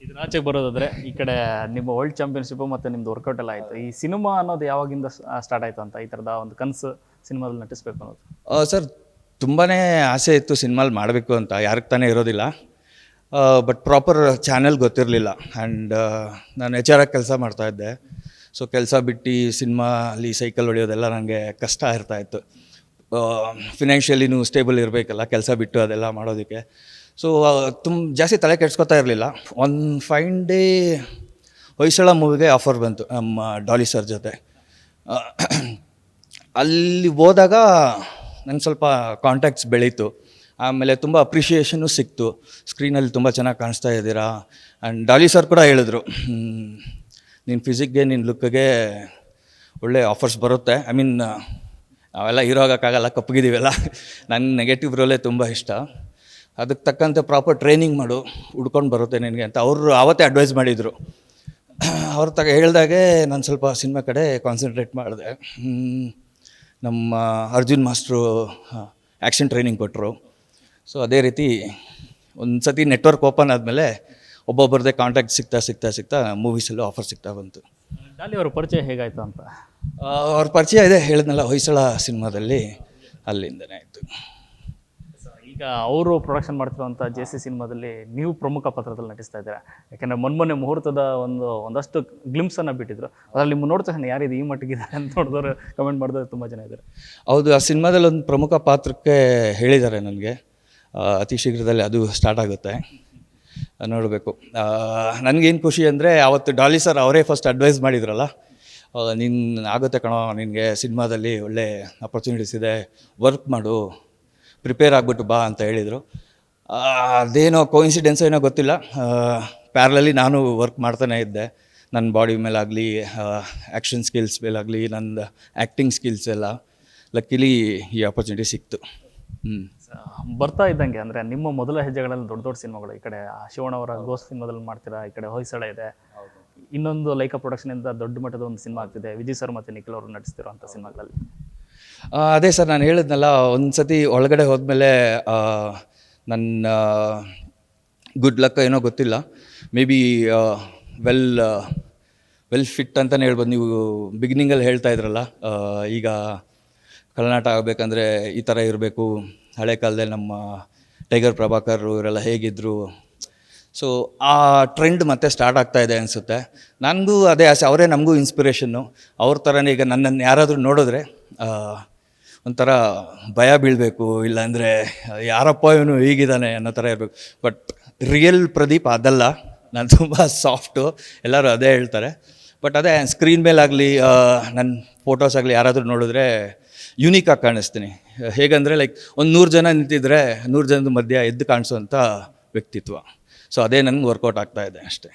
ಇದ್ರ ಆಚೆಗೆ ಬರೋದಾದ್ರೆ ಈ ಕಡೆ ನಿಮ್ಮ ವರ್ಲ್ಡ್ ಚಾಂಪಿಯನ್ಶಿಪ್ ಮತ್ತು ನಿಮ್ದು ವರ್ಕೌಟ್ ಎಲ್ಲ ಆಯಿತು. ಈ ಸಿನಿಮಾ ಅನ್ನೋದು ಯಾವಾಗಿಂದ ಸ್ಟಾರ್ಟ್ ಆಯಿತು ಅಂತ, ಈ ಥರದ ಒಂದು ಕನಸು ಸಿನಿಮಾದಲ್ಲಿ ನಟಿಸ್ಬೇಕು ಅನ್ನೋದು? ಸರ್ ತುಂಬಾ ಆಸೆ ಇತ್ತು ಸಿನಿಮಾಲಿ ಮಾಡಬೇಕು ಅಂತ, ಯಾರಿಗೆ ತಾನೇ ಇರೋದಿಲ್ಲ. ಬಟ್ ಪ್ರಾಪರ್ ಚಾನೆಲ್ ಗೊತ್ತಿರಲಿಲ್ಲ. ಆ್ಯಂಡ್ ನಾನು ಎಚ್ ಆರ್ ಆಗಿ ಕೆಲಸ ಮಾಡ್ತಾಯಿದ್ದೆ. ಸೊ ಕೆಲಸ ಬಿಟ್ಟು ಸಿನಿಮಾಲಿ ಸೈಕಲ್ ಹೊಡೆಯೋದೆಲ್ಲ ನನಗೆ ಕಷ್ಟ ಇರ್ತಾಯಿತ್ತು. ಫಿನಾನ್ಷಿಯಲಿನೂ ಸ್ಟೇಬಲ್ ಇರಬೇಕಲ್ಲ ಕೆಲಸ ಬಿಟ್ಟು ಅದೆಲ್ಲ ಮಾಡೋದಕ್ಕೆ. ಸೊ ಜಾಸ್ತಿ ತಲೆ ಕೆಡ್ಸ್ಕೊತಾ ಇರಲಿಲ್ಲ. ಒಂದು ಫೈನ್ ಡೇ ಹೊಯ್ಸಳ ಮೂವಿಗೆ ಆಫರ್ ಬಂತು ನಮ್ಮ ಡಾಲಿ ಸರ್ ಜೊತೆ. ಅಲ್ಲಿ ಹೋದಾಗ ನಂಗೆ ಸ್ವಲ್ಪ ಕಾಂಟ್ಯಾಕ್ಟ್ಸ್ ಬೆಳೀತು. ಆಮೇಲೆ ತುಂಬ ಅಪ್ರಿಷಿಯೇಷನ್ನು ಸಿಕ್ತು. ಸ್ಕ್ರೀನಲ್ಲಿ ತುಂಬ ಚೆನ್ನಾಗಿ ಕಾಣಿಸ್ತಾ ಇದ್ದೀರಾ. ಆ್ಯಂಡ್ ಡಾಲಿ ಸರ್ ಕೂಡ ಹೇಳಿದ್ರು, ನಿನ್ನ ಫಿಸಿಕ್ಗೆ ನಿನ್ನ ಲುಕ್ಗೆ ಒಳ್ಳೆ ಆಫರ್ಸ್ ಬರುತ್ತೆ. ಐ ಮೀನ್ ನಾವೆಲ್ಲ ಹೀರೋ ಆಗೋಕ್ಕಾಗಲ್ಲ, ಕಪ್ಪಗಿದ್ದೀವಲ್ಲ. ನನ್ನ ನೆಗೆಟಿವ್ ರೋಲೇ ತುಂಬ ಇಷ್ಟ. ಅದಕ್ಕೆ ತಕ್ಕಂತೆ ಪ್ರಾಪರ್ ಟ್ರೈನಿಂಗ್ ಮಾಡು, ಹುಡ್ಕೊಂಡು ಬರುತ್ತೆ ನಿನಗೆ ಅಂತ ಅವರು ಆವತ್ತೇ ಅಡ್ವೈಸ್ ಮಾಡಿದರು. ಅವ್ರ ಹೇಳಿದಾಗೆ ನಾನು ಸ್ವಲ್ಪ ಸಿನಿಮಾ ಕಡೆ ಕಾನ್ಸಂಟ್ರೇಟ್ ಮಾಡಿದೆ. ನಮ್ಮ ಅರ್ಜುನ್ ಮಾಸ್ಟ್ರು ಆ್ಯಕ್ಷನ್ ಟ್ರೈನಿಂಗ್ ಕೊಟ್ಟರು. ಸೊ ಅದೇ ರೀತಿ ಒಂದು ಸತಿ ನೆಟ್ವರ್ಕ್ ಓಪನ್ ಆದಮೇಲೆ ಒಬ್ಬೊಬ್ಬರದೇ ಕಾಂಟ್ಯಾಕ್ಟ್ ಸಿಗ್ತಾ ಮೂವೀಸಲ್ಲೂ ಆಫರ್ ಸಿಗ್ತಾ ಬಂತು. ಡಾಲಿ ಅವರ ಪರಿಚಯ ಹೇಗಾಯಿತು ಅಂತ? ಅವ್ರ ಪರಿಚಯ ಇದೆ, ಹೇಳಿದ್ನಲ್ಲ ಹೊಯ್ಸಳ ಸಿನಿಮಾದಲ್ಲಿ, ಅಲ್ಲಿಂದನೇ ಆಯಿತು. ಈಗ ಅವರು ಪ್ರೊಡಕ್ಷನ್ ಮಾಡ್ತಿರುವಂಥ JC ಸಿನಿಮಾದಲ್ಲಿ ನೀವು ಪ್ರಮುಖ ಪಾತ್ರದಲ್ಲಿ ನಟಿಸ್ತಾ ಇದ್ದೀರಾ. ಯಾಕೆಂದರೆ ಮೊನ್ನೆ ಮುಹೂರ್ತದ ಒಂದಷ್ಟು ಗ್ಲಿಮ್ಸನ್ನು ಬಿಟ್ಟಿದ್ರು. ಅದರಲ್ಲಿ ನಿಮ್ಮ ನೋಡ್ತಾ ಯಾರಿದು ಈ ಮಟ್ಟಿಗಿದ್ದಾರೆ ಅಂತ ನೋಡಿದವರು ಕಮೆಂಟ್ ಮಾಡಿದವರು ತುಂಬ ಜನ ಇದ್ದಾರೆ. ಹೌದು, ಆ ಸಿನಿಮಾದಲ್ಲಿ ಒಂದು ಪ್ರಮುಖ ಪಾತ್ರಕ್ಕೆ ಹೇಳಿದ್ದಾರೆ ನನಗೆ. ಅತಿ ಶೀಘ್ರದಲ್ಲಿ ಅದು ಸ್ಟಾರ್ಟ್ ಆಗುತ್ತೆ, ನೋಡಬೇಕು. ನನಗೇನು ಖುಷಿ ಅಂದರೆ ಆವತ್ತು ಡಾಲಿ ಸರ್ ಅವರೇ ಫಸ್ಟ್ ಅಡ್ವೈಸ್ ಮಾಡಿದ್ರಲ್ಲ, ನೀನು ಆಗುತ್ತೆ ಕಣೋ, ನಿನಗೆ ಸಿನಿಮಾದಲ್ಲಿ ಒಳ್ಳೆ ಅಪರ್ಚುನಿಟೀಸ್ ಇದೆ, ವರ್ಕ್ ಮಾಡು, ಪ್ರಿಪೇರ್ ಆಗಿಬಿಟ್ಟು ಬಾ ಅಂತ ಹೇಳಿದರು. ಅದೇನೋ ಕೋಇನ್ಸಿಡೆನ್ಸ್ ಏನೋ ಗೊತ್ತಿಲ್ಲ, ಪ್ಯಾರಲಲ್ಲಿ ನಾನು ವರ್ಕ್ ಮಾಡ್ತಾನೇ ಇದ್ದೆ. ನನ್ನ ಬಾಡಿ ಮೇಲಾಗಲಿ, ಆ್ಯಕ್ಷನ್ ಸ್ಕಿಲ್ಸ್ ಮೇಲಾಗಲಿ, ನನ್ನ ಆ್ಯಕ್ಟಿಂಗ್ ಸ್ಕಿಲ್ಸ್ ಎಲ್ಲ ಲಕ್ಕಿಲಿ ಈ ಆಪರ್ಚುನಿಟಿ ಸಿಕ್ತು. ಬರ್ತಾ ಇದ್ದಂಗೆ ಅಂದರೆ ನಿಮ್ಮ ಮೊದಲ ಹೆಜ್ಜೆಗಳಲ್ಲಿ ದೊಡ್ಡ ಸಿನಿಮಾಗಳು, ಈ ಕಡೆ ಶಿವಣ್ಣ ಅವರ ಗೋಸ್ಟ್ ಸಿನಿಮಾದಲ್ಲಿ ಮಾಡ್ತೀರಾ, ಈ ಕಡೆ ಹೊಯ್ಸಳ ಇದೆ, ಇನ್ನೊಂದು ಲೈಕಾ ಪ್ರೊಡಕ್ಷನಿಂದ ದೊಡ್ಡ ಮಟ್ಟದ ಒಂದು ಸಿನಿಮಾ ಆಗ್ತಿದೆ, ವಿಜಯ್ ಸರ್ ಮತ್ತು ನಿಖಿಲ್ ಅವರು ನಟಿಸ್ತಿರುವಂಥ ಸಿನಿಮಾಗಳಲ್ಲಿ. ಅದೇ ಸರ್, ನಾನು ಹೇಳಿದ್ನಲ್ಲ, ಒಂದು ಸತಿ ಒಳಗಡೆ ಹೋದ್ಮೇಲೆ ನನ್ನ ಗುಡ್ ಲಕ್ ಏನೋ ಗೊತ್ತಿಲ್ಲ, ಮೇ ಬಿ ವೆಲ್ ಫಿಟ್ ಅಂತಲೇ ಹೇಳ್ಬೋದು. ನೀವು ಬಿಗಿನಿಂಗಲ್ಲಿ ಹೇಳ್ತಾ ಇದ್ರಲ್ಲ, ಈಗ ಕಳನಾಟ ಆಗಬೇಕಂದ್ರೆ ಈ ಥರ ಇರಬೇಕು, ಹಳೆ ಕಾಲದಲ್ಲಿ ನಮ್ಮ ಟೈಗರ್ ಪ್ರಭಾಕರ್ ಇವರೆಲ್ಲ ಹೇಗಿದ್ದರು. ಸೊ ಆ ಟ್ರೆಂಡ್ ಮತ್ತೆ ಸ್ಟಾರ್ಟ್ ಆಗ್ತಾಯಿದೆ ಅನಿಸುತ್ತೆ. ನನಗೂ ಅದೇ ಆಸೆ, ಅವರೇ ನಮಗೂ ಇನ್ಸ್ಪಿರೇಷನ್ನು. ಅವ್ರ ಥರನೇ ಈಗ ನನ್ನನ್ನು ಯಾರಾದರೂ ನೋಡಿದ್ರೆ ಒಂಥರ ಭಯ ಬೀಳಬೇಕು, ಇಲ್ಲಾಂದರೆ ಯಾರಪ್ಪ ಇವನು ಹೀಗಿದ್ದಾನೆ ಅನ್ನೋ ಥರ ಇರಬೇಕು. ಬಟ್ ರಿಯಲ್ ಪ್ರದೀಪ್ ಅದಲ್ಲ, ನಾನು ತುಂಬ ಸಾಫ್ಟು, ಎಲ್ಲರೂ ಅದೇ ಹೇಳ್ತಾರೆ. ಬಟ್ ಅದೇ ಸ್ಕ್ರೀನ್ ಮೇಲಾಗಲಿ, ನನ್ನ ಫೋಟೋಸ್ ಆಗಲಿ ಯಾರಾದರೂ ನೋಡಿದ್ರೆ ಯುನೀಕಾಗಿ ಕಾಣಿಸ್ತೀನಿ. ಹೇಗಂದರೆ ಲೈಕ್ ಒಂದು 100 ಜನ ನಿಂತಿದ್ರೆ 100 ಜನದ ಮಧ್ಯೆ ಎದ್ದು ಕಾಣಿಸೋಂಥ ವ್ಯಕ್ತಿತ್ವ. ಸೊ ಅದೇ ನನಗೆ ವರ್ಕೌಟ್ ಆಗ್ತಾಯಿದೆ ಅಷ್ಟೇ.